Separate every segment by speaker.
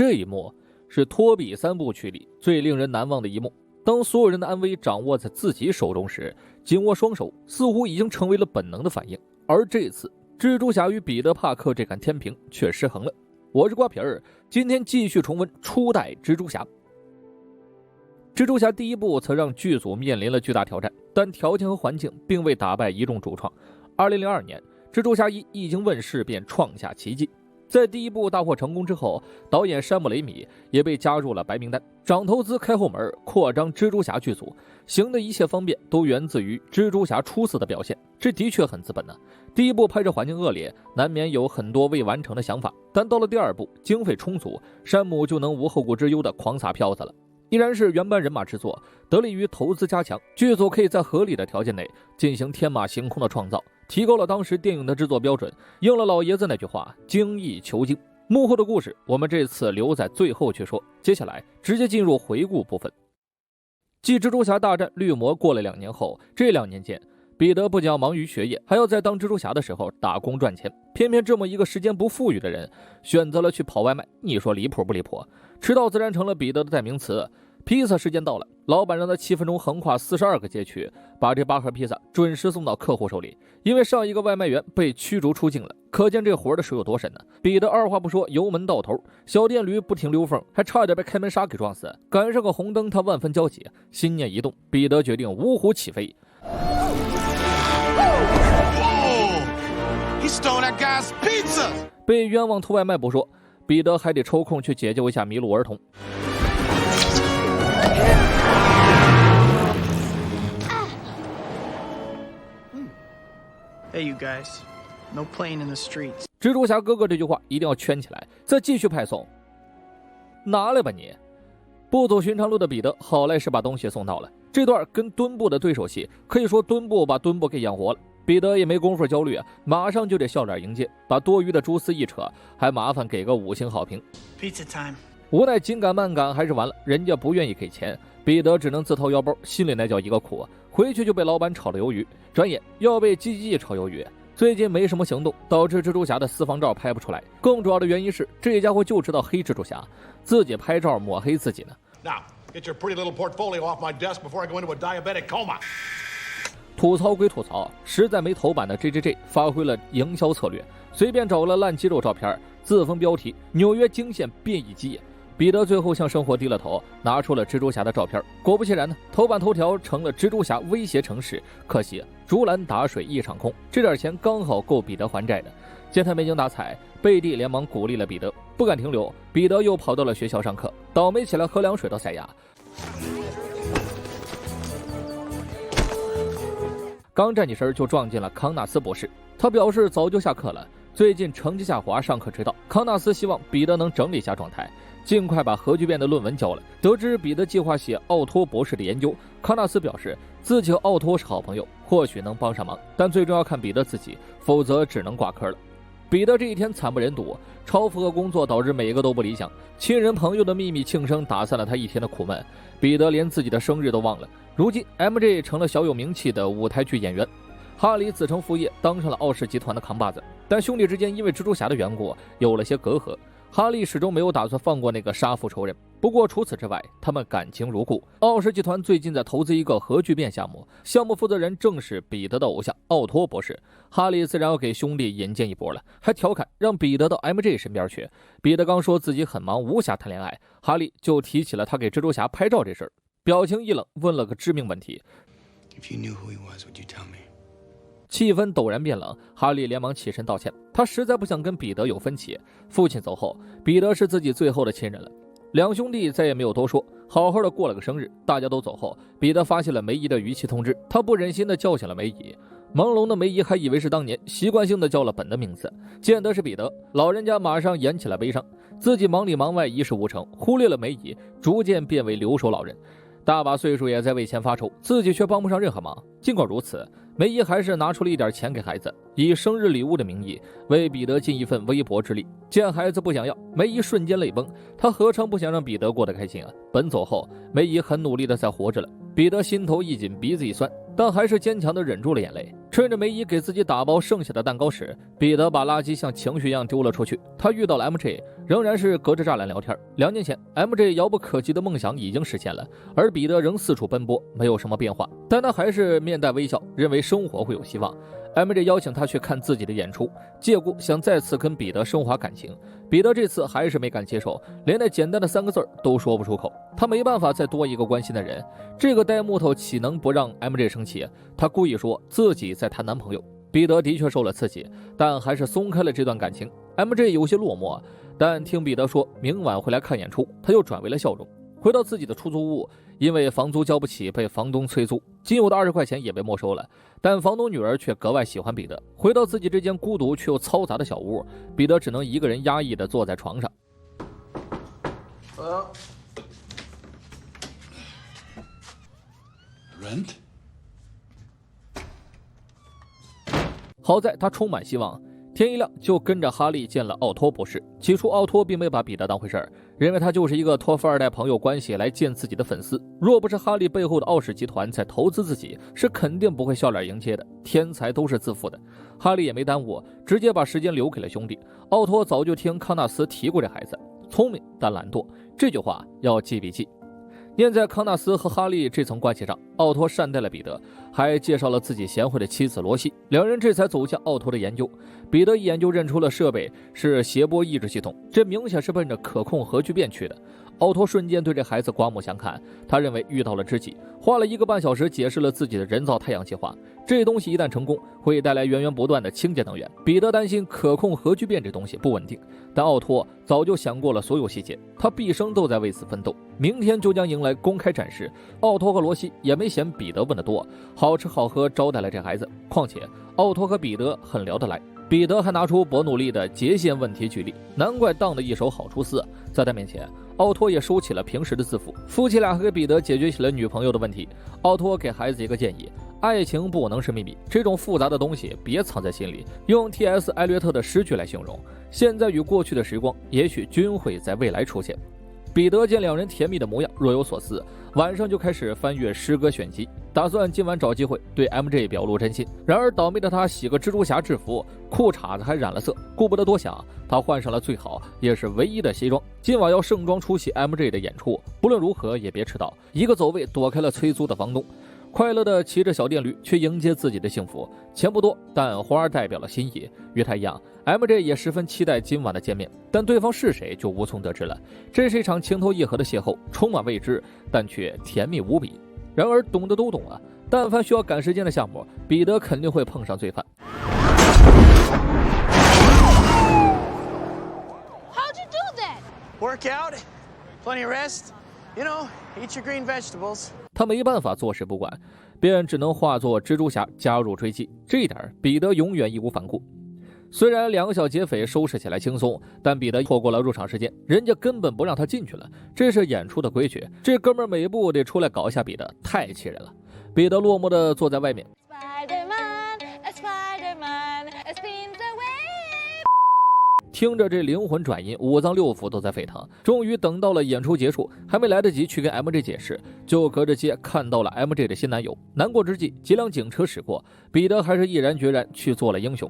Speaker 1: 这一幕是托比3部曲里最令人难忘的一幕。当所有人的安危掌握在自己手中时，紧握双手似乎已经成为了本能的反应。而这次，蜘蛛侠与彼得·帕克这杆天平却失衡了。我是瓜皮儿，今天继续重温初代蜘蛛侠。蜘蛛侠第一部曾让剧组面临了巨大挑战，但条件和环境并未打败一众主创。2002年，蜘蛛侠1一经问世便创下奇迹。在第一部大获成功之后，导演山姆·雷米也被加入了白名单，涨投资开后门，扩张蜘蛛侠剧组，行的一切方便都源自于蜘蛛侠出色的表现，这的确很资本呢。第一部拍摄环境恶劣，难免有很多未完成的想法，但到了第二部，经费充足，山姆就能无后顾之忧的狂撒票子了。依然是原班人马制作，得力于投资加强，剧组可以在合理的条件内进行天马行空的创造，提高了当时电影的制作标准，应了老爷子那句话，精益求精。幕后的故事我们这次留在最后去说，接下来直接进入回顾部分。继蜘蛛侠大战绿魔过了2年后，这2年间彼得不仅要忙于学业，还要在当蜘蛛侠的时候打工赚钱。偏偏这么一个时间不富裕的人，选择了去跑外卖，你说离谱不离谱？迟到自然成了彼得的代名词。披萨时间到了，老板让他7分钟横跨42个街区，把这8盒披萨准时送到客户手里。因为上一个外卖员被驱逐出境了，可见这活的手有多深呢？彼得二话不说，油门到头，小电驴不停溜缝，还差点被开门砂给撞死。赶上个红灯，他万分焦急，心念一动，彼得决定呜呼起飞。被冤枉偷外卖不说，彼得还得抽空去解救一下迷路儿童。
Speaker 2: Hey, you guys. No playing in the streets.
Speaker 1: 蜘蛛侠哥哥这句话一定要圈起来，再继续派送。拿来吧你！不走寻常路的彼得好赖是把东西送到了。这段跟墩布的对手戏，可以说墩布把墩布给养活了。彼得也没工夫焦虑啊，马上就得笑脸迎接，把多余的蛛丝一扯，还麻烦给个5星好评。
Speaker 2: Pizza time.
Speaker 1: 无奈紧赶慢赶还是完了，人家不愿意给钱，彼得只能自掏腰包，心里那叫一个苦啊！回去就被老板炒了鱿鱼，转眼又要被GG炒鱿鱼。最近没什么行动，导致蜘蛛侠的私房照拍不出来。更主要的原因是，这家伙就知道黑蜘蛛侠，自己拍照抹黑自己呢。
Speaker 3: Now, get your pretty little portfolio off my desk before I go into a diabetic coma.
Speaker 1: 吐槽归吐槽，实在没头版的 JJJ 发挥了营销策略，随便找了烂肌肉照片，自封标题纽约惊现变异机。彼得最后向生活低了头，拿出了蜘蛛侠的照片。果不其然呢，头版头条成了蜘蛛侠威胁城市，可惜竹篮打水一场空，这点钱刚好够彼得还债的。见他没精打采，贝蒂连忙鼓励了彼得，不敢停留，彼得又跑到了学校上课，倒霉起来喝凉水都塞牙。刚站起身就撞进了康纳斯博士，他表示早就下课了，最近成绩下滑，上课迟到。康纳斯希望彼得能整理一下状态，尽快把核聚变的论文交了。得知彼得计划写奥托博士的研究，康纳斯表示自己和奥托是好朋友，或许能帮上忙，但最终要看彼得自己，否则只能挂科了。彼得这一天惨不忍睹，超负荷工作导致每一个都不理想，亲人朋友的秘密庆生打散了他一天的苦闷。彼得连自己的生日都忘了。如今 MJ 成了小有名气的舞台剧演员，哈里子承父业，当上了奥氏集团的扛把子。但兄弟之间因为蜘蛛侠的缘故有了些隔阂，哈利始终没有打算放过那个杀父仇人。不过除此之外，他们感情如故。奥氏集团最近在投资一个核聚变项目，项目负责人正是彼得的偶像奥托博士。哈利自然要给兄弟引荐一波了，还调侃让彼得到 MJ 身边去。彼得刚说自己很忙，无暇谈恋爱，哈利就提起了他给蜘蛛侠拍照这事儿，表情一冷，问了个致命问题。
Speaker 4: If you knew who he was, would you tell me?
Speaker 1: 气氛陡然变冷，哈利连忙起身道歉，他实在不想跟彼得有分歧。父亲走后，彼得是自己最后的亲人了。两兄弟再也没有多说，好好的过了个生日。大家都走后，彼得发现了梅姨的逾期通知，他不忍心的叫醒了梅姨。朦胧的梅姨还以为是当年，习惯性的叫了本的名字。见得是彼得，老人家马上演起了悲伤，自己忙里忙外一事无成，忽略了梅姨，逐渐变为留守老人。大把岁数也在为钱发愁，自己却帮不上任何忙。尽管如此，梅姨还是拿出了一点钱给孩子。以生日礼物的名义为彼得尽一份微薄之力。见孩子不想要，梅姨瞬间泪崩，她何尝不想让彼得过得开心啊？奔走后，梅姨很努力的在活着了。彼得心头一紧，鼻子一酸，但还是坚强的忍住了眼泪。趁着梅姨给自己打包剩下的蛋糕时，彼得把垃圾像情绪一样丢了出去。他遇到了 MJ， 仍然是隔着栅栏聊天。2年前 MJ 遥不可及的梦想已经实现了，而彼得仍四处奔波，没有什么变化，但他还是面带微笑，认为生活会有希望。MJ 邀请他去看自己的演出，借故想再次跟彼得升华感情。彼得这次还是没敢接受，连那简单的3个字都说不出口。他没办法再多一个关心的人，这个呆木头岂能不让 MJ 生气？他故意说自己在谈男朋友。彼得的确受了刺激，但还是松开了这段感情。MJ 有些落寞，但听彼得说明晚会来看演出，他又转为了笑容。回到自己的出租屋，因为房租交不起，被房东催租，仅有的20块钱也被没收了。但房东女儿却格外喜欢彼得。回到自己这间孤独却又嘈杂的小屋，彼得只能一个人压抑地坐在床上。
Speaker 4: Rent?
Speaker 1: 好在他充满希望，天一亮就跟着哈利见了奥托博士。起初奥托并没把彼得当回事儿，认为他就是一个托富二代朋友关系来见自己的粉丝。若不是哈利背后的奥氏集团在投资自己，是肯定不会笑脸迎接的。天才都是自负的，哈利也没耽误，直接把时间留给了兄弟。奥托早就听康纳斯提过这孩子，聪明但懒惰，这句话要记笔记。念在康纳斯和哈利这层关系上，奥托善待了彼得，还介绍了自己贤惠的妻子罗西，两人这才走向奥托的研究。彼得一眼就认出了设备是谐波抑制系统，这明显是奔着可控核聚变去的。奥托瞬间对这孩子刮目相看，他认为遇到了知己，花了1个半小时解释了自己的人造太阳计划。这东西一旦成功，会带来源源不断的清洁能源。彼得担心可控核聚变这东西不稳定，但奥托早就想过了所有细节，他毕生都在为此奋斗。明天就将迎来公开展示，奥托和罗西也没嫌彼得问得多，好吃好喝招待了这孩子。况且奥托和彼得很聊得来，彼得还拿出伯努利的截线问题举例，难怪当得一手好厨师。在他面前，奥托也收起了平时的自负。夫妻俩还给彼得解决起了女朋友的问题。奥托给孩子一个建议：爱情不能是秘密，这种复杂的东西别藏在心里。用 T.S. 艾略特的诗句来形容，现在与过去的时光，也许均会在未来出现。彼得见两人甜蜜的模样，若有所思，晚上就开始翻阅诗歌选集，打算今晚找机会对 MJ 表露真心。然而倒霉的他洗个蜘蛛侠制服，裤衩子还染了色，顾不得多想，他换上了最好也是唯一的西装，今晚要盛装出席 MJ 的演出，不论如何也别迟到。一个走位躲开了催租的房东，快乐地骑着小电驴去迎接自己的幸福。钱不多，但花代表了心意。与他一样， MJ 也十分期待今晚的见面，但对方是谁就无从得知了。这是一场情投意合的邂逅，充满未知，但却甜蜜无比。然而懂的都懂啊，但凡需要赶时间的项目，彼得肯定会碰上罪犯。
Speaker 5: How'd you do that?
Speaker 2: Work out, plenty of rest. You know, eat your green vegetables.
Speaker 1: 他没办法坐视不管，便只能化作蜘蛛侠加入追击。这一点彼得永远义无反顾。虽然2个小劫匪收拾起来轻松，但彼得错过了入场时间，人家根本不让他进去了，这是演出的规矩。这哥们儿每步得出来搞一下彼得，太气人了。彼得落寞地坐在外面，
Speaker 5: Spider-Man, spins away.
Speaker 1: 听着这灵魂转音，5脏6腑都在沸腾。终于等到了演出结束，还没来得及去跟 MJ 解释，就隔着街看到了 MJ 的新男友。难过之际，几辆警车驶过，彼得还是毅然决然去做了英雄。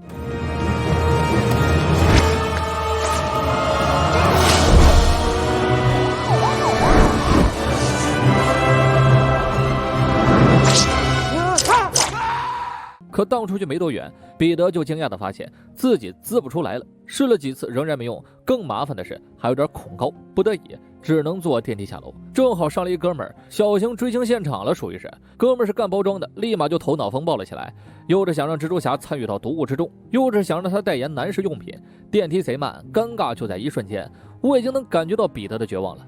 Speaker 1: 可荡出去没多远，彼得就惊讶地发现自己滋不出来了，试了几次仍然没用。更麻烦的是还有点恐高，不得已只能坐电梯下楼。正好上了一哥们儿，小型追星现场了，属于是。哥们儿是干包装的，立马就头脑风暴了起来，又是想让蜘蛛侠参与到毒物之中，又是想让他代言男士用品。电梯贼慢，尴尬就在一瞬间，我已经能感觉到彼得的绝望了。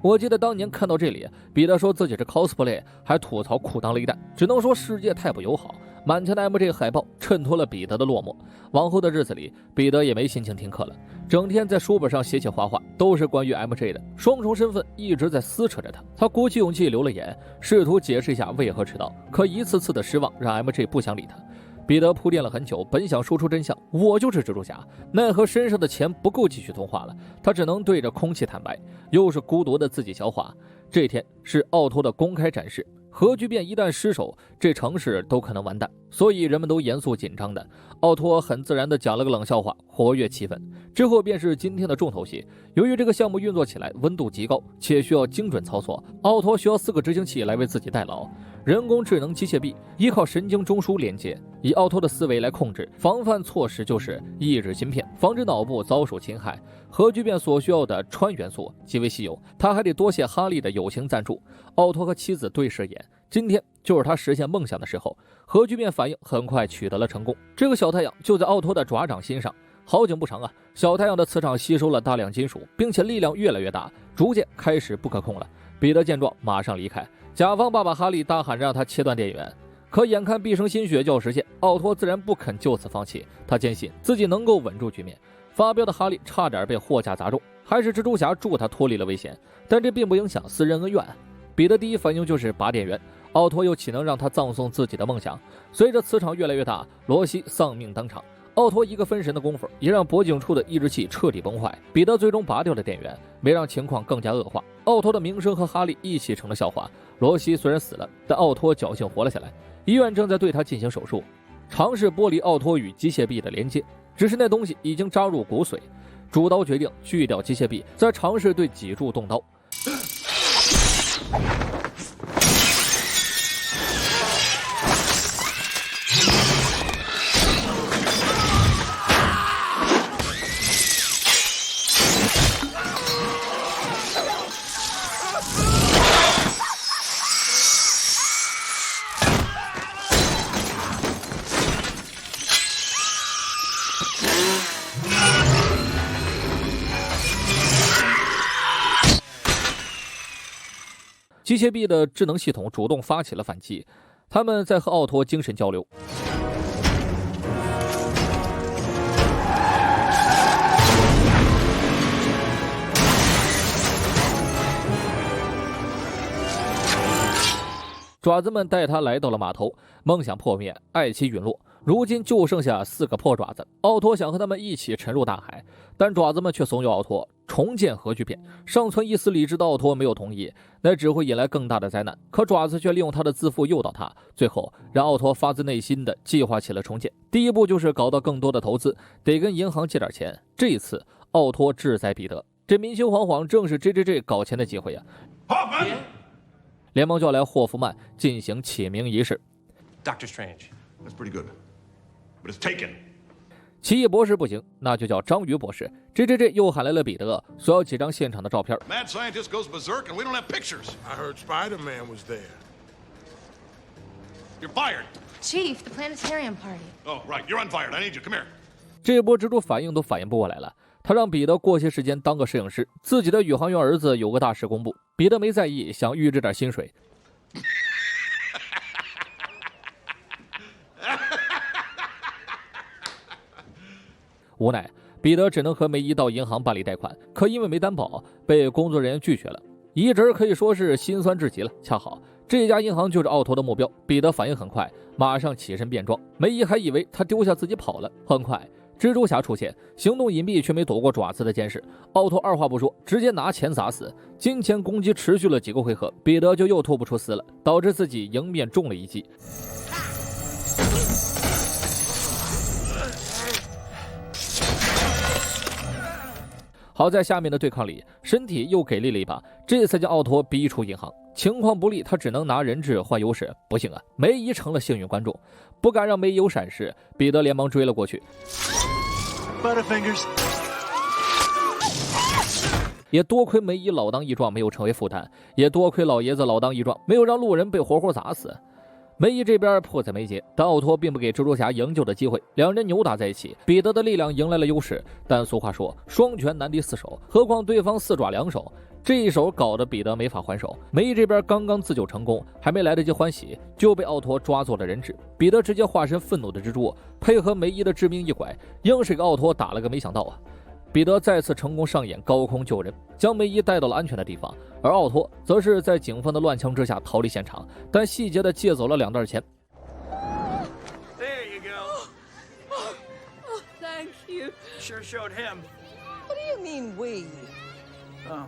Speaker 1: 我记得当年看到这里，彼得说自己是 cosplay， 还吐槽裤裆雷弹，只能说世界太不友好。满墙的 MJ 海报衬托了彼得的落寞。往后的日子里，彼得也没心情听课了，整天在书本上写画画，都是关于 MJ 的。双重身份一直在撕扯着他。他鼓起勇气留了言，试图解释一下为何迟到，可一次次的失望让 MJ 不想理他。彼得铺垫了很久，本想说出真相，我就是蜘蛛侠，奈何身上的钱不够继续通话了，他只能对着空气坦白，又是孤独的自己消化。这天是奥托的公开展示，核聚变一旦失守，这城市都可能完蛋，所以人们都严肃紧张的。奥托很自然地讲了个冷笑话，活跃气氛。之后便是今天的重头戏。由于这个项目运作起来温度极高，且需要精准操作，奥托需要4个执行器来为自己代劳。人工智能机械臂依靠神经中枢连接，以奥托的思维来控制。防范措施就是抑制芯片，防止脑部遭受侵害。核聚变所需要的氚元素极为稀有，他还得多谢哈利的友情赞助。奥托和妻子对视眼，今天就是他实现梦想的时候。核聚变反应很快取得了成功，这个小太阳就在奥托的爪掌心上。好景不长啊，小太阳的磁场吸收了大量金属，并且力量越来越大，逐渐开始不可控了。彼得见状马上离开，甲方爸爸哈利大喊着让他切断电源，可眼看毕生心血就要实现，奥托自然不肯就此放弃。他坚信自己能够稳住局面。发飙的哈利差点被货架砸中，还是蜘蛛侠助他脱离了危险，但这并不影响私人恩怨。彼得第一反应就是拔电源，奥托又岂能让他葬送自己的梦想？随着磁场越来越大，罗西丧命当场。奥托一个分神的功夫，也让脖颈处的抑制器彻底崩坏。彼得最终拔掉了电源，没让情况更加恶化。奥托的名声和哈利一起成了笑话。罗西虽然死了，但奥托侥幸活了下来。医院正在对他进行手术，尝试剥离奥托与机械臂的连接，只是那东西已经扎入骨髓。主刀决定锯掉机械臂，再尝试对脊柱动刀。机械臂的智能系统主动发起了反击，他们在和奥托精神交流。爪子们带他来到了码头，梦想破灭，爱妻陨落，如今就剩下4个破爪子。奥托想和他们一起沉入大海，但爪子们却怂恿奥托重建核聚变。尚存一丝理智的奥托没有同意，那只会引来更大的灾难。可爪子却利用他的自负诱导他，最后让奥托发自内心的计划起了重建。第一步就是搞到更多的投资，得跟银行借点钱。这一次奥托志在必得，这明心惶惶正是 JJJ 搞钱的机会啊！连忙叫来霍夫曼进行起名仪式。
Speaker 3: Doctor Strange. That's pretty good. But it's taken.
Speaker 1: 奇异博士不行，那就叫章鱼博士。JJJ 又喊来了彼得，索要几张现场的照片。
Speaker 3: Mad scientist goes berserk and we don't have pictures.
Speaker 6: I heard Spider-Man was there.
Speaker 3: You're fired.
Speaker 5: Chief, the planetarium party.
Speaker 3: Oh, right. You're unfired. I need you. Come here.
Speaker 1: 这波蜘蛛反应都反应不过来了。他让彼得过些时间当个摄影师，自己的宇航员儿子有个大事公布。彼得没在意，想预支点薪水。无奈，彼得只能和梅姨到银行办理贷款，可因为没担保，被工作人员拒绝了。一直可以说是心酸至极了。恰好这家银行就是奥托的目标，彼得反应很快，马上起身变装。梅姨还以为他丢下自己跑了。很快，蜘蛛侠出现，行动隐蔽却没躲过爪子的监视。奥托二话不说，直接拿钱砸死。金钱攻击持续了几个回合，彼得就又吐不出丝了，导致自己迎面中了一击。好在下面的对抗里，身体又给力了一把，这才将奥托逼出银行。情况不利，他只能拿人质换优势。不幸啊，梅姨成了幸运观众，不敢让梅姨有闪失，彼得连忙追了过去。
Speaker 2: Butterfingers.
Speaker 1: 也多亏梅姨老当益壮，没有成为负担；也多亏老爷子老当益壮，没有让路人被活活砸死。梅姨这边迫在眉睫，但奥托并不给蜘蛛侠营救的机会，两人扭打在一起。彼得的力量迎来了优势，但俗话说双拳难敌4手，何况对方4爪2手，这一手搞得彼得没法还手。梅姨这边刚刚自救成功，还没来得及欢喜，就被奥托抓做了人质。彼得直接化身愤怒的蜘蛛，配合梅姨的致命一拐，硬是给奥托打了个没想到啊！彼得再次成功上演高空救人，将梅姨带到了安全的地方，而奥托则是在警方的乱枪之下逃离现场，但细节的借走了2袋钱。
Speaker 6: There you go.
Speaker 2: sure showed him.
Speaker 7: What do you mean we?
Speaker 2: Oh.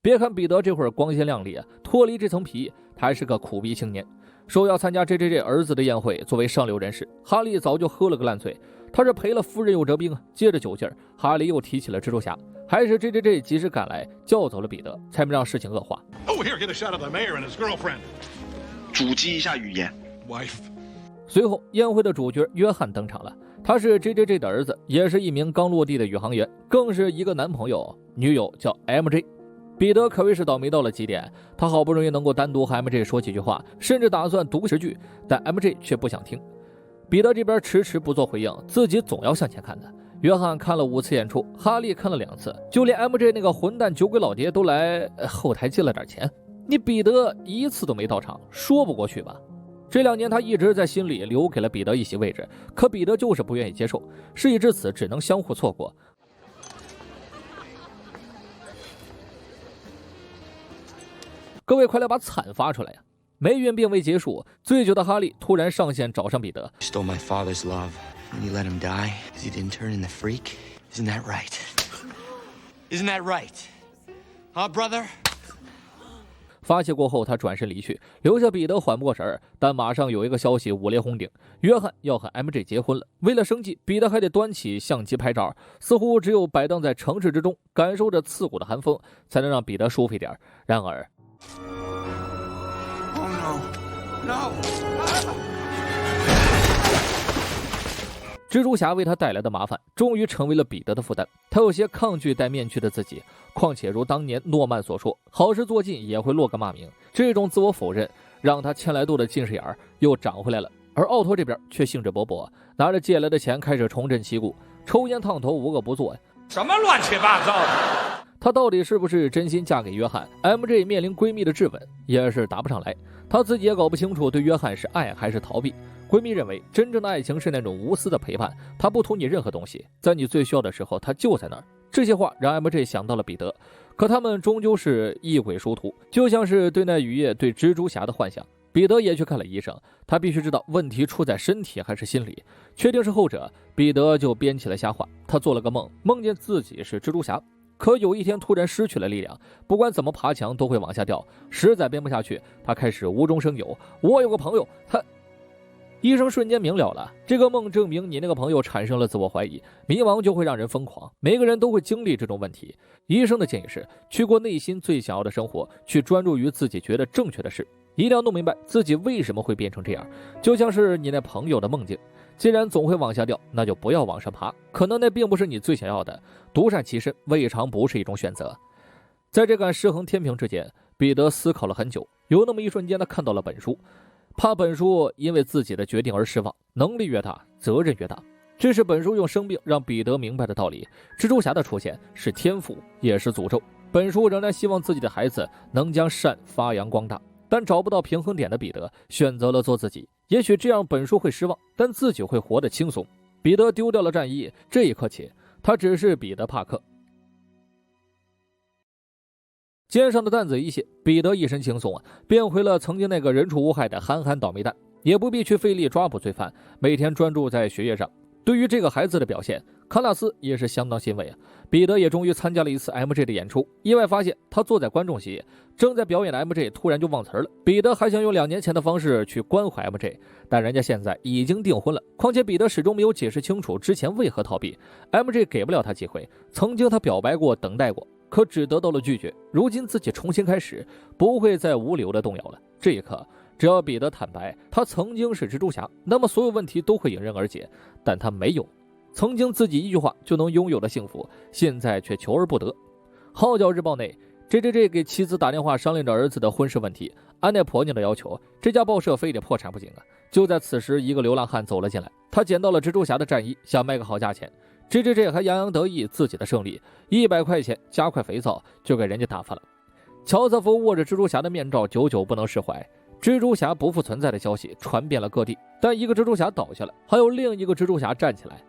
Speaker 1: 别看彼得这会儿光鲜亮丽啊，脱离这层皮，他还是个苦逼青年。受邀参加 JJJ 儿子的宴会，作为上流人士，哈利早就喝了个烂醉。他是赔了夫人又折兵啊！借着酒劲儿，哈利又提起了蜘蛛侠，还是 JJJ 及时赶来叫走了彼得，才没让事情恶化。
Speaker 3: Oh, here, get a shot of the mayor and his girlfriend.
Speaker 4: 主机一下语言。
Speaker 3: Wife.
Speaker 1: 随后，宴会的主角约翰登场了。他是 JJJ 的儿子，也是一名刚落地的宇航员，更是一个男朋友，女友叫 MJ。彼得可谓是倒霉到了极点，他好不容易能够单独和 MJ 说几句话，甚至打算读10句，但 MJ 却不想听。彼得这边迟迟不做回应，自己总要向前看的。约翰看了5次演出，哈利看了2次，就连 MJ 那个混蛋酒鬼老爹都来后台借了点钱，你彼得1次都没到场，说不过去吧？这2年他一直在心里留给了彼得一席位置，可彼得就是不愿意接受，事已至此，只能相互错过。各位快来把惨发出来呀！霉运并未结束，醉酒的哈利突然上线找上彼得。
Speaker 4: Stole my father's love, and you let him die because he didn't turn in the freak? Isn't that right? Isn't that right? Huh, brother?
Speaker 1: 发泄过后，他转身离去，留下彼得缓不过神儿。但马上有一个消息五雷轰顶：约翰要和 MJ 结婚了。为了生计，彼得还得端起相机拍照，似乎只有摆荡在城市之中，感受着刺骨的寒风，才能让彼得舒服一点。然而，
Speaker 2: Oh no. No.
Speaker 1: 蜘蛛侠为他带来的麻烦，终于成为了彼得的负担。他有些抗拒戴面具的自己，况且如当年诺曼所说，好事做尽也会落个骂名。这种自我否认，让他1000来度的近视眼又长回来了。而奥托这边却兴致勃勃，拿着借来的钱开始重振旗鼓，抽烟烫头无恶不作呀。
Speaker 2: 什么乱七八糟的？
Speaker 1: 她到底是不是真心嫁给约翰 ？MJ 面临闺蜜的质问，也是答不上来。她自己也搞不清楚对约翰是爱还是逃避。闺蜜认为，真正的爱情是那种无私的陪伴，他不图你任何东西，在你最需要的时候，他就在那儿。这些话让 MJ 想到了彼得，可他们终究是异鬼殊途，就像是对那雨夜对蜘蛛侠的幻想。彼得也去看了医生，他必须知道问题出在身体还是心理。确定是后者，彼得就编起了瞎话。他做了个梦，梦见自己是蜘蛛侠。可有一天突然失去了力量，不管怎么爬墙都会往下掉，实在编不下去，他开始无中生有。我有个朋友，他……医生瞬间明了了，这个梦证明你那个朋友产生了自我怀疑，迷茫就会让人疯狂，每个人都会经历这种问题。医生的建议是，去过内心最想要的生活，去专注于自己觉得正确的事，一定要弄明白自己为什么会变成这样，就像是你那朋友的梦境。既然总会往下掉，那就不要往上爬，可能那并不是你最想要的，独善其身未尝不是一种选择。在这杆失衡天平之间，彼得思考了很久，有那么一瞬间他看到了本书，怕本书因为自己的决定而失望，能力越大责任越大，这是本书用生病让彼得明白的道理。蜘蛛侠的出现是天赋也是诅咒，本书仍然希望自己的孩子能将善发扬光大，但找不到平衡点的彼得选择了做自己。也许这样本书会失望，但自己会活得轻松。彼得丢掉了战衣，这一刻起他只是彼得帕克。肩上的担子一卸，彼得一身轻松变回了曾经那个人畜无害的憨憨倒霉蛋，也不必去费力抓捕罪犯，每天专注在学业上。对于这个孩子的表现，康纳斯也是相当欣慰彼得也终于参加了一次 MJ 的演出，意外发现他坐在观众席，正在表演的 MJ 突然就忘词了。彼得还想用2年前的方式去关怀 MJ， 但人家现在已经订婚了，况且彼得始终没有解释清楚之前为何逃避。MJ 给不了他机会，曾经他表白过，等待过，可只得到了拒绝。如今自己重新开始，不会再无理由的动摇了。这一刻，只要彼得坦白他曾经是蜘蛛侠，那么所有问题都会迎刃而解。但他没有，曾经自己一句话就能拥有的幸福，现在却求而不得。号角日报内 JJJ 给妻子打电话商量着儿子的婚事问题，按那婆娘的要求，这家报社非得破产不行就在此时，一个流浪汉走了进来，他捡到了蜘蛛侠的战衣，想卖个好价钱。JJJ 还洋洋得意自己的胜利，100块钱加块肥皂就给人家打发了。乔瑟夫握着蜘蛛侠的面罩，久久不能释怀。蜘蛛侠不复存在的消息传遍了各地，但一个蜘蛛侠倒下了，还有另一个蜘蛛侠站起来。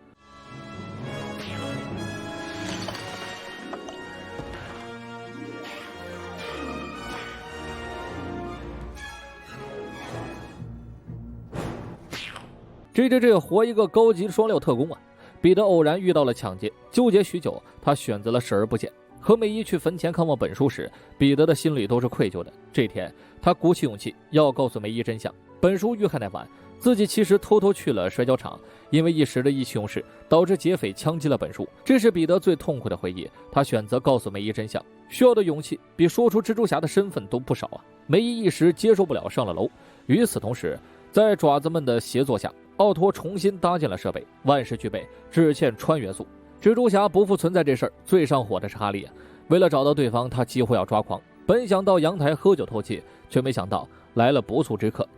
Speaker 1: 这活一个高级双料特工啊！彼得偶然遇到了抢劫，纠结许久，他选择了视而不见。和梅姨去坟前看望本书时，彼得的心里都是愧疚的。这天，他鼓起勇气要告诉梅姨真相。本书遇害那晚，自己其实偷偷去了摔跤场，因为一时的意气用事，导致劫匪枪击了本书。这是彼得最痛苦的回忆。他选择告诉梅姨真相，需要的勇气比说出蜘蛛侠的身份都不少啊！梅姨一时接受不了，上了楼。与此同时，在爪子们的协作下，奥托重新搭建了设备，万事俱备，只欠穿元素。蜘蛛侠不复存在这事儿，最上火的是哈利啊！为了找到对方，他几乎要抓狂。本想到阳台喝酒透气，却没想到来了不速之客。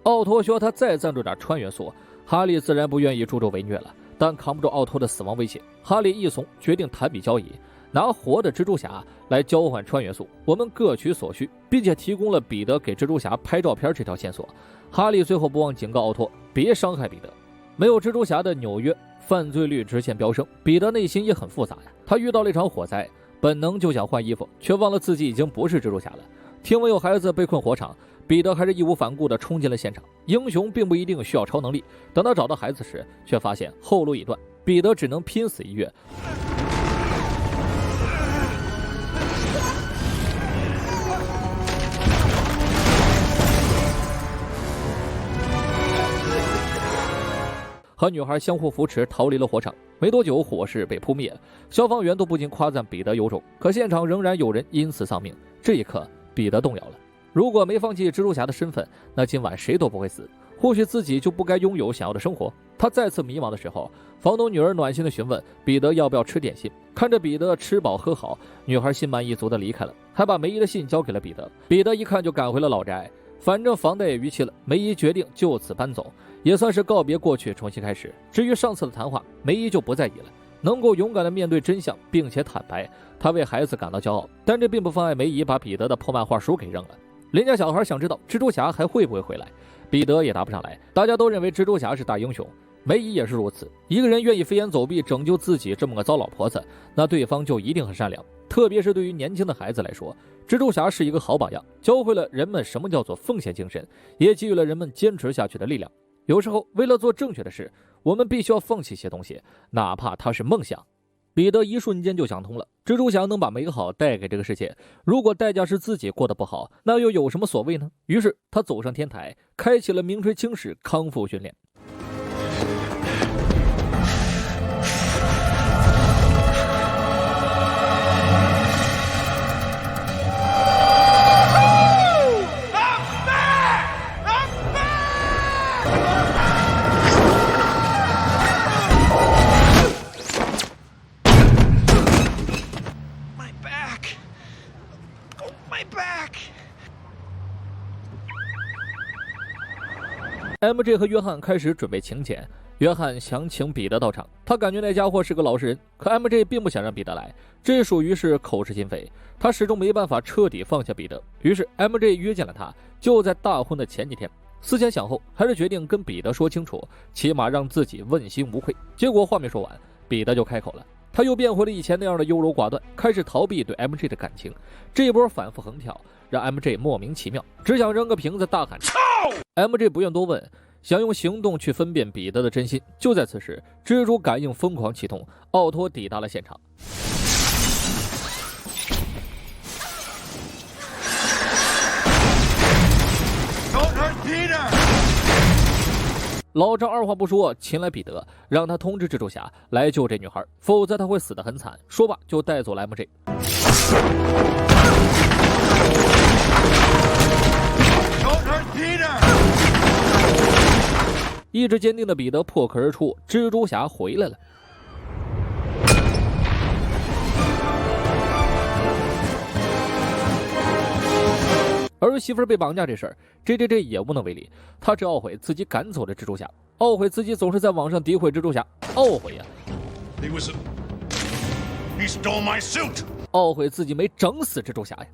Speaker 1: 奥托说他再赞助点穿元素，哈利自然不愿意助纣为虐了，但扛不住奥托的死亡威胁，哈利一怂，决定谈笔交易，拿活的蜘蛛侠来交换穿元素，我们各取所需，并且提供了彼得给蜘蛛侠拍照片这条线索。哈利最后不忘警告奥托别伤害彼得。没有蜘蛛侠的纽约，犯罪率直线飙升，彼得内心也很复杂呀。他遇到了一场火灾，本能就想换衣服，却忘了自己已经不是蜘蛛侠了。听闻有孩子被困火场，彼得还是义无反顾地冲进了现场。英雄并不一定需要超能力，等他找到孩子时，却发现后路已断，彼得只能拼死一跃。和女孩相互扶持逃离了火场，没多久火势被扑灭，消防员都不禁夸赞彼得有种，可现场仍然有人因此丧命。这一刻，彼得动摇了，如果没放弃蜘蛛侠的身份，那今晚谁都不会死，或许自己就不该拥有想要的生活。他再次迷茫的时候，房东女儿暖心地询问彼得要不要吃点心。看着彼得吃饱喝好，女孩心满意足地离开了，还把梅姨的信交给了彼得。彼得一看就赶回了老宅，反正房贷也逾期了，梅姨决定就此搬走，也算是告别过去，重新开始。至于上次的谈话，梅姨就不在意了，能够勇敢地面对真相并且坦白，她为孩子感到骄傲。但这并不妨碍梅姨把彼得的破漫画书给扔了。邻家小孩想知道蜘蛛侠还会不会回来，彼得也答不上来。大家都认为蜘蛛侠是大英雄，梅姨也是如此。一个人愿意飞檐走壁拯救自己这么个糟老婆子，那对方就一定很善良。特别是对于年轻的孩子来说，蜘蛛侠是一个好榜样，教会了人们什么叫做奉献精神，也给予了人们坚持下去的力量。有时候为了做正确的事，我们必须要放弃一些东西，哪怕它是梦想。彼得一瞬间就想通了，蜘蛛侠能把美好带给这个世界，如果代价是自己过得不好，那又有什么所谓呢？于是他走上天台，开启了名垂青史康复训练。MJ 和约翰开始准备请柬，约翰想请彼得到场，他感觉那家伙是个老实人，可 MJ 并不想让彼得来，这属于是口是心非，他始终没办法彻底放下彼得。于是 MJ 约见了他，就在大婚的前几天，思前想后，还是决定跟彼得说清楚，起码让自己问心无愧。结果话没说完，彼得就开口了，他又变回了以前那样的优柔寡断，开始逃避对 MJ 的感情。这一波反复横跳让 MJ 莫名其妙，只想扔个瓶子大喊操。MJ 不愿多问，想用行动去分辨彼得的真心。就在此时，蜘蛛感应疯狂启动，奥托抵达了现场。老张二话不说擒来彼得，让他通知蜘蛛侠来救这女孩，否则他会死得很惨。说罢就带走了 MJ。意志坚定的彼得破壳而出，蜘蛛侠回来了。儿媳妇被绑架这事儿 ，JJJ 也无能为力，他只懊悔自己赶走了蜘蛛侠，懊悔自己总是在网上诋毁蜘蛛侠，懊悔呀！
Speaker 3: He stole my suit.
Speaker 1: 懊悔自己没整死蜘蛛侠呀！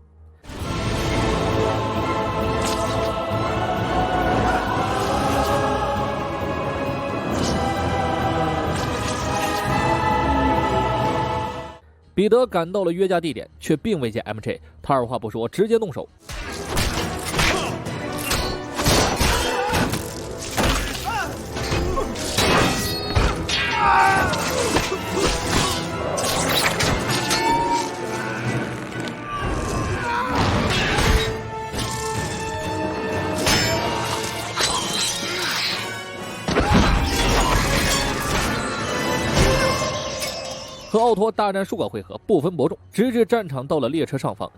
Speaker 1: 彼得赶到了约架地点，却并未见 MJ， 他二话不说直接动手。和奥托大战数个回合，不分伯仲，直至战场到了列车上方。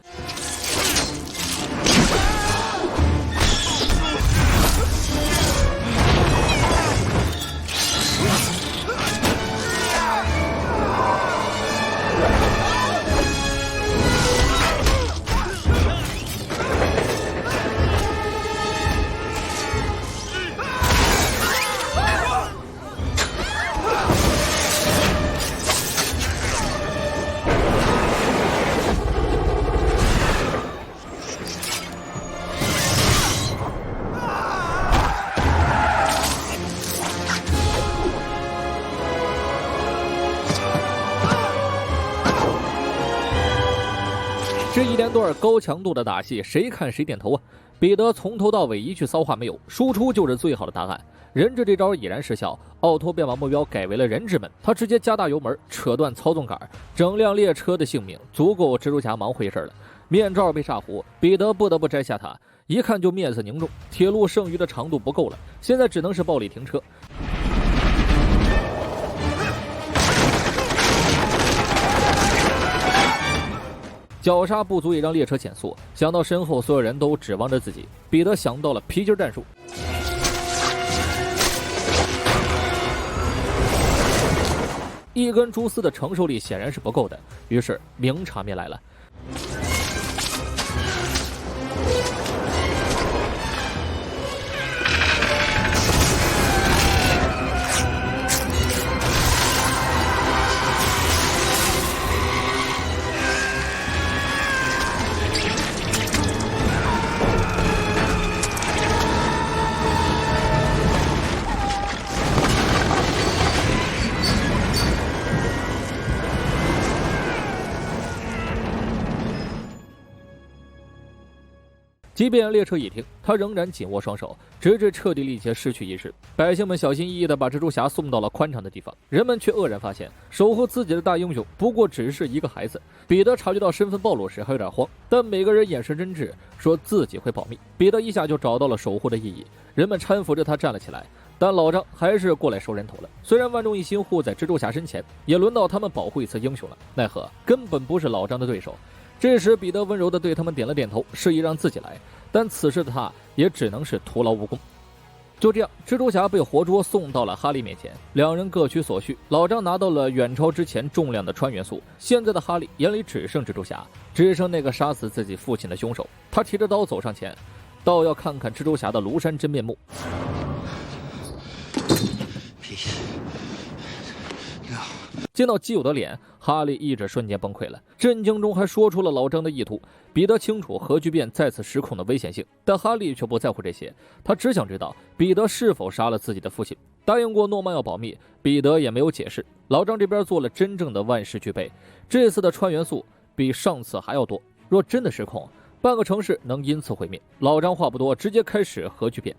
Speaker 1: 这一连段高强度的打戏，谁看谁点头啊！彼得从头到尾一句骚话没有，输出就是最好的答案。人质这招已然失效，奥托便把目标改为了人质们。他直接加大油门，扯断操纵杆，整辆列车的性命足够蜘蛛侠忙回事了。面罩被炸糊，彼得不得不摘下它，一看就面色凝重。铁路剩余的长度不够了，现在只能是暴力停车。绞杀不足以让列车减速，想到身后所有人都指望着自己，彼得想到了皮筋战术。一根蛛丝的承受力显然是不够的，于是名场面来了。即便列车已停，他仍然紧握双手，直至彻底力竭失去意识。百姓们小心翼翼地把蜘蛛侠送到了宽敞的地方，人们却愕然发现，守护自己的大英雄不过只是一个孩子。彼得察觉到身份暴露时还有点慌，但每个人眼神真挚，说自己会保密。彼得一下就找到了守护的意义，人们搀扶着他站了起来。但老张还是过来收人头了。虽然万众一心护在蜘蛛侠身前，也轮到他们保护一次英雄了，奈何根本不是老张的对手。这时彼得温柔地对他们点了点头，示意让自己来，但此时的他也只能是徒劳无功。就这样，蜘蛛侠被活捉送到了哈利面前，两人各取所需。老张拿到了远超之前重量的穿元素，现在的哈利眼里只剩蜘蛛侠，只剩那个杀死自己父亲的凶手。他提着刀走上前，倒要看看蜘蛛侠的庐山真面目。见到基友的脸，哈利意志瞬间崩溃了，震惊中还说出了老张的意图。彼得清楚核聚变再次失控的危险性，但哈利却不在乎这些，他只想知道彼得是否杀了自己的父亲。答应过诺曼要保密，彼得也没有解释。老张这边做了真正的万事俱备，这次的穿元素比上次还要多，若真的失控，半个城市能因此毁灭。老张话不多，直接开始核聚变。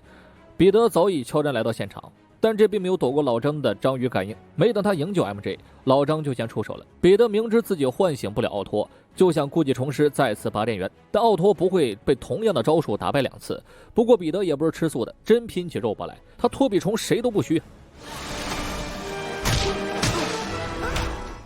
Speaker 1: 彼得早已悄然来到现场，但这并没有躲过老张的章鱼感应。没等他营救 MJ， 老张就先出手了。彼得明知自己唤醒不了奥托，就想故技重施，再次拔电源。但奥托不会被同样的招数打败2次。不过彼得也不是吃素的，真拼起肉搏来，他托比虫谁都不虚。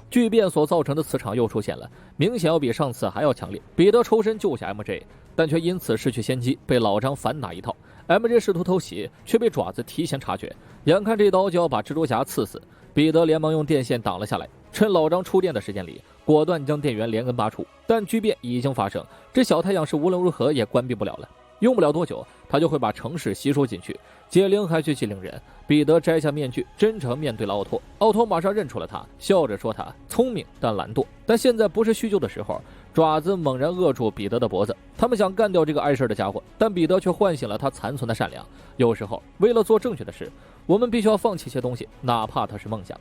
Speaker 1: 巨变所造成的磁场又出现了，明显要比上次还要强烈。彼得抽身救下 MJ， 但却因此失去先机，被老张反打一套。MJ 试图偷袭，却被爪子提前察觉，眼看这刀就要把蜘蛛侠刺死，彼得连忙用电线挡了下来，趁老张出电的时间里，果断将电源连根拔出。但巨变已经发生，这小太阳是无论如何也关闭不了了。用不了多久，他就会把城市吸收进去。解铃还须系铃人，彼得摘下面具，真诚面对了奥托。奥托马上认出了他，笑着说他聪明但懒惰。但现在不是叙旧的时候，爪子猛然扼住彼得的脖子。他们想干掉这个碍事的家伙，但彼得却唤醒了他残存的善良。有时候，为了做正确的事，我们必须要放弃些东西，哪怕它是梦想。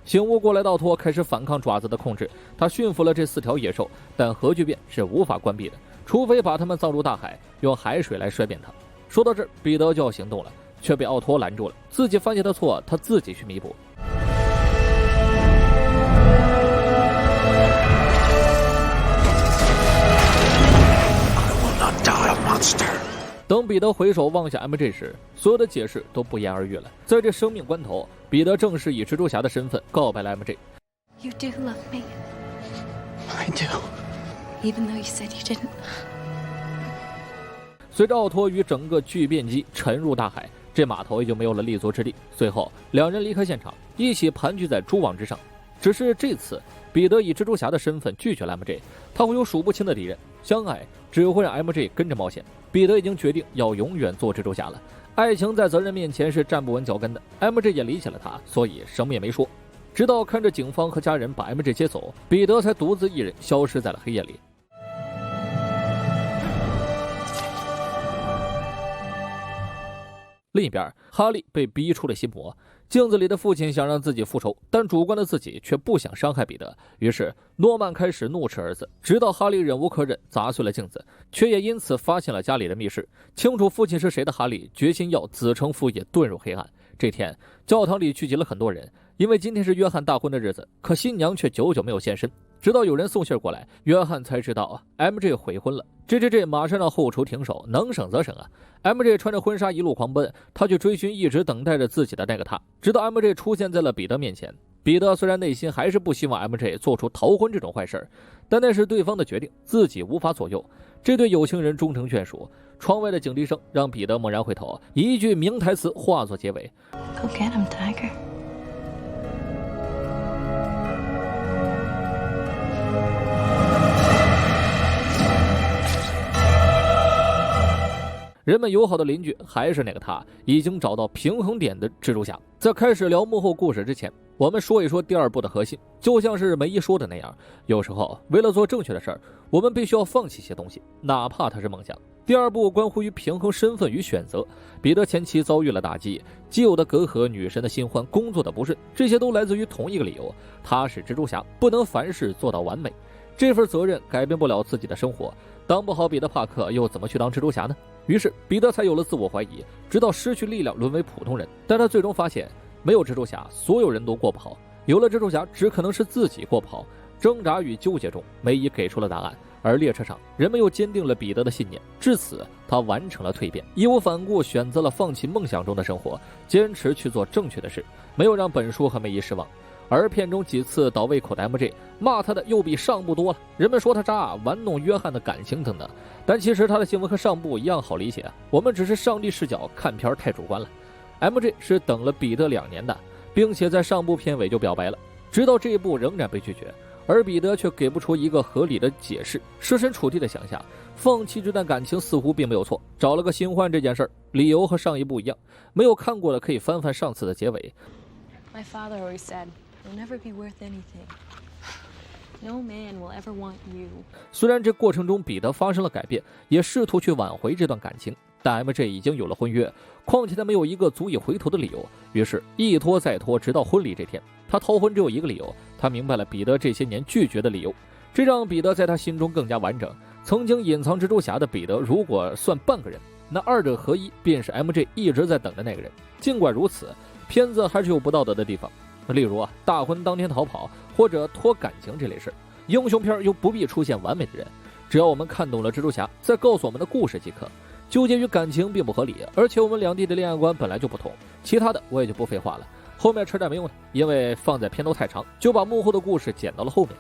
Speaker 1: 醒悟过来的奥托开始反抗爪子的控制，他驯服了这4条野兽，但核聚变是无法关闭的，除非把它们葬入大海，用海水来衰变它。说到这儿，彼得就要行动了，却被奥托拦住了。自己犯下的错，他自己去弥补。等彼得回首望向 MJ 时，所有的解释都不言而喻了。在这生命关头，彼得正式以蜘蛛侠的身份告白了 MJ。
Speaker 5: You do love me,
Speaker 2: I do.
Speaker 5: even though you said you didn't.
Speaker 1: 随着奥托与整个巨变机沉入大海，这码头也就没有了立足之地。随后，两人离开现场，一起盘踞在蛛网之上。只是这次，彼得以蜘蛛侠的身份拒绝了 MJ， 他会有数不清的敌人，相爱只会让 MJ 跟着冒险。彼得已经决定要永远做蜘蛛侠了，爱情在责任面前是站不稳脚跟的。MJ 也理解了他，所以什么也没说。直到看着警方和家人把 MJ 接走，彼得才独自一人消失在了黑夜里。另一边，哈利被逼出了心魔。镜子里的父亲想让自己复仇，但主观的自己却不想伤害彼得。于是，诺曼开始怒斥儿子，直到哈利忍无可忍，砸碎了镜子，却也因此发现了家里的密室。清楚父亲是谁的哈利，决心要子承父业，遁入黑暗。这天，教堂里聚集了很多人，因为今天是约翰大婚的日子，可新娘却久久没有现身。直到有人送信过来，约翰才知道 MJ 悔婚了。JJJ 马上让后厨停手，能省则省啊。MJ 穿着婚纱一路狂奔，他去追寻一直等待着自己的那个他，直到 MJ 出现在了彼得面前。彼得虽然内心还是不希望 MJ 做出逃婚这种坏事，但那是对方的决定，自己无法左右。这对有情人终成眷属。窗外的警笛声让彼得猛然回头，一句名台词化作结尾
Speaker 5: Go get him, Tiger.
Speaker 1: 人们友好的邻居还是那个他，已经找到平衡点的蜘蛛侠。在开始聊幕后故事之前，我们说一说第二部的核心。就像是梅姨说的那样，有时候为了做正确的事儿，我们必须要放弃些东西，哪怕它是梦想。第二部关乎于平衡身份与选择。彼得前期遭遇了打击，基友的隔阂，女神的新欢，工作的不顺，这些都来自于同一个理由：他是蜘蛛侠，不能凡事做到完美。这份责任改变不了自己的生活，当不好彼得·帕克又怎么去当蜘蛛侠呢？于是彼得才有了自我怀疑，直到失去力量沦为普通人。但他最终发现，没有蜘蛛侠，所有人都过不好；有了蜘蛛侠，只可能是自己过不好。挣扎与纠结中，梅姨给出了答案。而列车上，人们又坚定了彼得的信念。至此，他完成了蜕变，义无反顾选择了放弃梦想中的生活，坚持去做正确的事，没有让本叔和梅姨失望。而片中几次倒胃口的 MJ 骂他的又比上部多了，人们说他渣，玩弄约翰的感情等等。但其实他的行为和上部一样好理解，我们只是上帝视角看片太主观了。MJ 是等了彼得2年的，并且在上部片尾就表白了，直到这一部仍然被拒绝，而彼得却给不出一个合理的解释。设身处地的想下，放弃这段感情似乎并没有错，找了个新欢这件事儿，理由和上一部一样。没有看过的可以翻翻上次的结尾。
Speaker 8: My father always said,You'll never be worth anything. No man will ever want you.
Speaker 1: 虽然这过程中彼得发生了改变，也试图去挽回这段感情，但 MJ 已经有了婚约，况且他没有一个足以回头的理由，于是一拖再拖，直到婚礼这天。他逃婚只有一个理由，他明白了彼得这些年拒绝的理由，这让彼得在他心中更加完整。曾经隐藏蜘蛛侠的彼得，如果算半个人，那二者合一便是 MJ 一直在等的那个人。尽管如此，片子还是有不道德的地方。例如大婚当天逃跑或者拖感情这类事，英雄片又不必出现完美的人，只要我们看懂了蜘蛛侠再告诉我们的故事即可。纠结于感情并不合理，而且我们两地的恋爱观本来就不同，其他的我也就不废话了，后面扯淡没用的，因为放在片头太长，就把幕后的故事剪到了后面。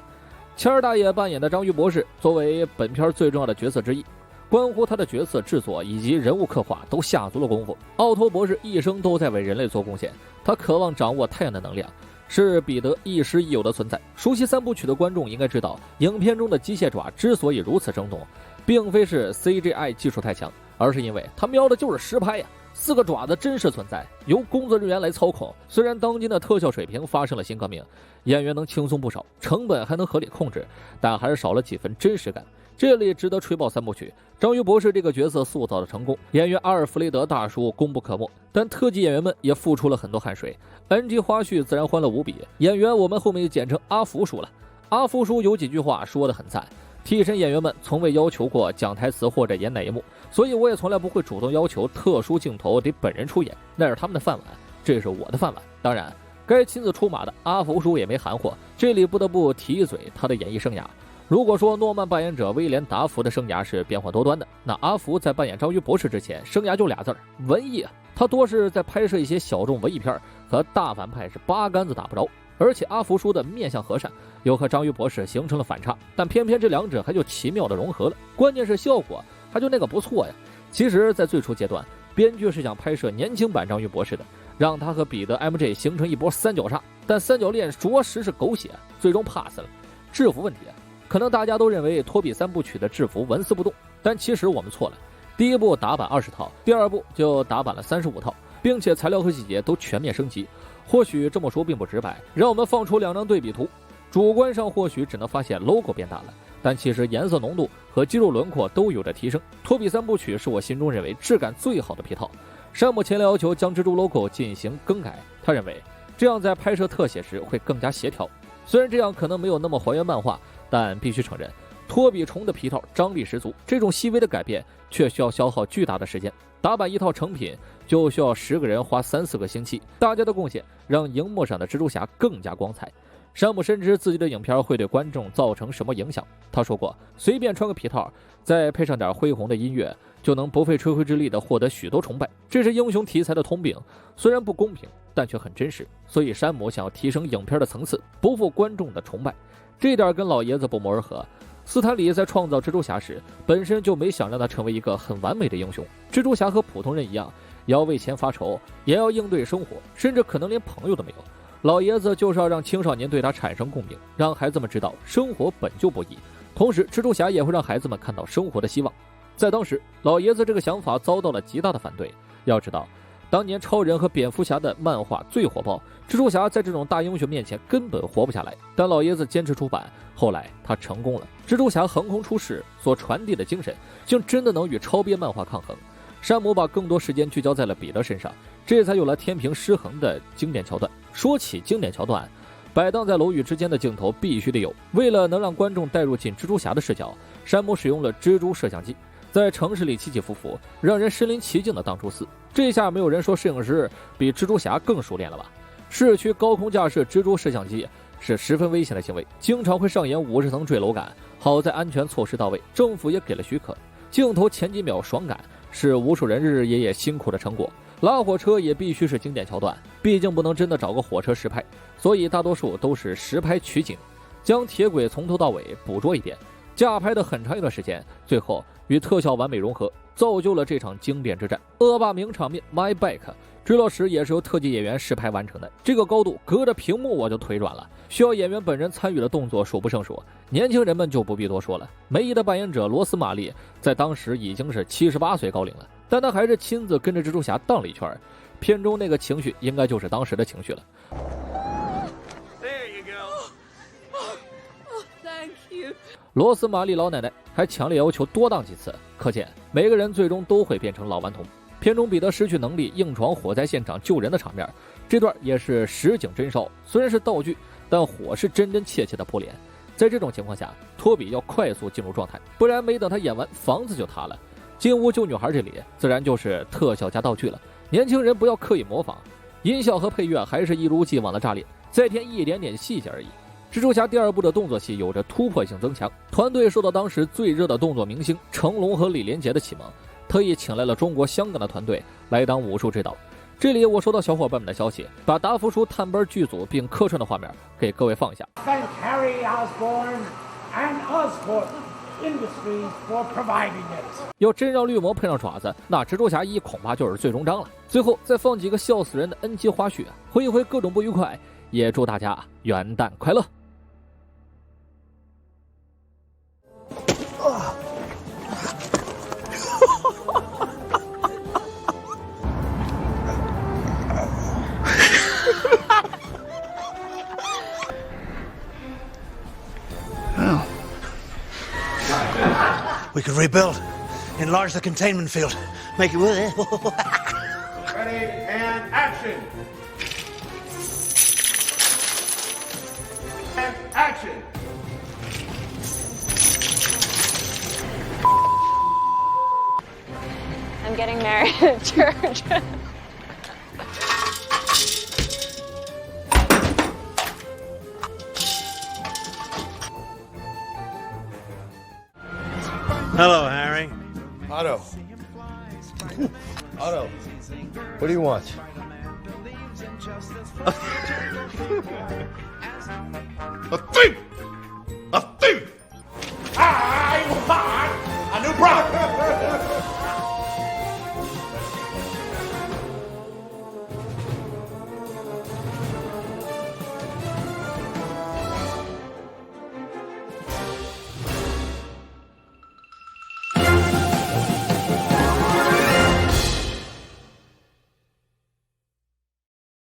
Speaker 1: 谦儿大爷扮演的章鱼博士作为本片最重要的角色之一，关乎他的角色制作以及人物刻画都下足了功夫。奥托博士一生都在为人类做贡献，他渴望掌握太阳的能量，是彼得亦师亦友的存在。熟悉3部曲的观众应该知道，影片中的机械爪之所以如此生动，并非是 CGI 技术太强，而是因为他瞄的就是实拍呀，4个爪子真实存在，由工作人员来操控。虽然当今的特效水平发生了新革命，演员能轻松不少，成本还能合理控制，但还是少了几分真实感。这里值得吹爆3部曲，章鱼博士这个角色塑造的成功，演员阿尔弗雷德大叔功不可没，但特技演员们也付出了很多汗水。NG 花絮自然欢乐无比，演员我们后面就简称阿福叔了。阿福叔有几句话说得很赞，替身演员们从未要求过讲台词或者演哪一幕，所以我也从来不会主动要求特殊镜头得本人出演，那是他们的饭碗，这是我的饭碗。当然该亲自出马的阿福叔也没含糊，这里不得不提一嘴他的演艺生涯。如果说诺曼扮演者威廉达福的生涯是变幻多端的，那阿福在扮演章鱼博士之前，生涯就俩字儿：文艺啊。他多是在拍摄一些小众文艺片，和大反派是八竿子打不着。而且阿福叔的面相和善，又和章鱼博士形成了反差，但偏偏这两者还就奇妙的融合了。关键是效果还就那个不错呀。其实，在最初阶段，编剧是想拍摄年轻版章鱼博士的，让他和彼得 MJ 形成一波三角杀，但三角恋着实是狗血，最终 pass 了。制服问题，可能大家都认为托比三部曲的制服纹丝不动，但其实我们错了。第一部打版20套，第二部就打版了35套，并且材料和细节都全面升级。或许这么说并不直白，让我们放出2张对比图，主观上或许只能发现 logo 变大了，但其实颜色浓度和肌肉轮廓都有着提升。托比三部曲是我心中认为质感最好的皮套。山姆强烈要求将蜘蛛 logo 进行更改，他认为这样在拍摄特写时会更加协调。虽然这样可能没有那么还原漫画，但必须承认托比虫的皮套张力十足，这种细微的改变却需要消耗巨大的时间。打版一套成品就需要10个人花3-4个星期，大家的贡献让荧幕上的蜘蛛侠更加光彩。山姆深知自己的影片会对观众造成什么影响，他说过，随便穿个皮套，再配上点恢宏的音乐，就能不费吹灰之力地获得许多崇拜。这是英雄题材的通病，虽然不公平，但却很真实。所以山姆想要提升影片的层次，不负观众的崇拜，这点跟老爷子不谋而合。斯坦李在创造蜘蛛侠时，本身就没想让他成为一个很完美的英雄。蜘蛛侠和普通人一样，也要为钱发愁，也要应对生活，甚至可能连朋友都没有。老爷子就是要让青少年对他产生共鸣，让孩子们知道生活本就不易。同时，蜘蛛侠也会让孩子们看到生活的希望。在当时，老爷子这个想法遭到了极大的反对。要知道，当年超人和蝙蝠侠的漫画最火爆，蜘蛛侠在这种大英雄面前根本活不下来。但老爷子坚持出版，后来他成功了。蜘蛛侠横空出世所传递的精神，竟真的能与超编漫画抗衡。山姆把更多时间聚焦在了彼得身上，这才有了天平失衡的经典桥段。说起经典桥段，摆荡在楼宇之间的镜头必须得有。为了能让观众带入进蜘蛛侠的视角，山姆使用了蜘蛛摄像机，在城市里起起伏伏，让人身临其境的荡出丝。这下没有人说摄影师比蜘蛛侠更熟练了吧？市区高空架设蜘蛛摄像机是十分危险的行为，经常会上演50层坠楼感。好在安全措施到位，政府也给了许可。镜头前几秒爽感是无数人日日夜夜辛苦的成果。拉火车也必须是经典桥段，毕竟不能真的找个火车实拍，所以大多数都是实拍取景，将铁轨从头到尾捕捉一遍，架拍的很长一段时间，最后与特效完美融合，造就了这场经典之战。恶霸名场面 My Back 坠落时也是由特技演员实拍完成的，这个高度隔着屏幕我就腿软了，需要演员本人参与的动作数不胜数。年轻人们就不必多说了，梅姨的扮演者罗斯玛丽在当时已经是78岁高龄了，但她还是亲自跟着蜘蛛侠荡了一圈，片中那个情绪应该就是当时的情绪了。罗斯玛丽老奶奶还强烈要求多荡几次，可见每个人最终都会变成老顽童。片中彼得失去能力硬闯火灾现场救人的场面，这段也是实景真烧，虽然是道具，但火是真真切切的扑脸。在这种情况下，托比要快速进入状态，不然没等他演完，房子就塌了。进屋救女孩这里自然就是特效加道具了，年轻人不要刻意模仿，音效和配乐还是一如既往的炸裂，再添一点点细节而已。蜘蛛侠第2部的动作戏有着突破性增强，团队受到当时最热的动作明星成龙和李连杰的启蒙，特意请来了中国香港的团队来当武术指导。这里我收到小伙伴们的消息，把达福叔探班剧组并客串的画面给各位放一下。
Speaker 9: Thank Harry Osborn and Osborn Industries for providing it。
Speaker 1: 要真让绿魔配上爪子，那蜘蛛侠1恐怕就是最终章了。最后再放几个笑死人的 N 级花絮，回一回各种不愉快，也祝大家元旦快乐。
Speaker 2: We could rebuild, enlarge the containment field, make it...
Speaker 6: Ready and action! And action!
Speaker 8: I'm getting married at church.
Speaker 2: Hello, Harry.
Speaker 6: Otto, Otto, what do you want?
Speaker 3: A thief! A thief!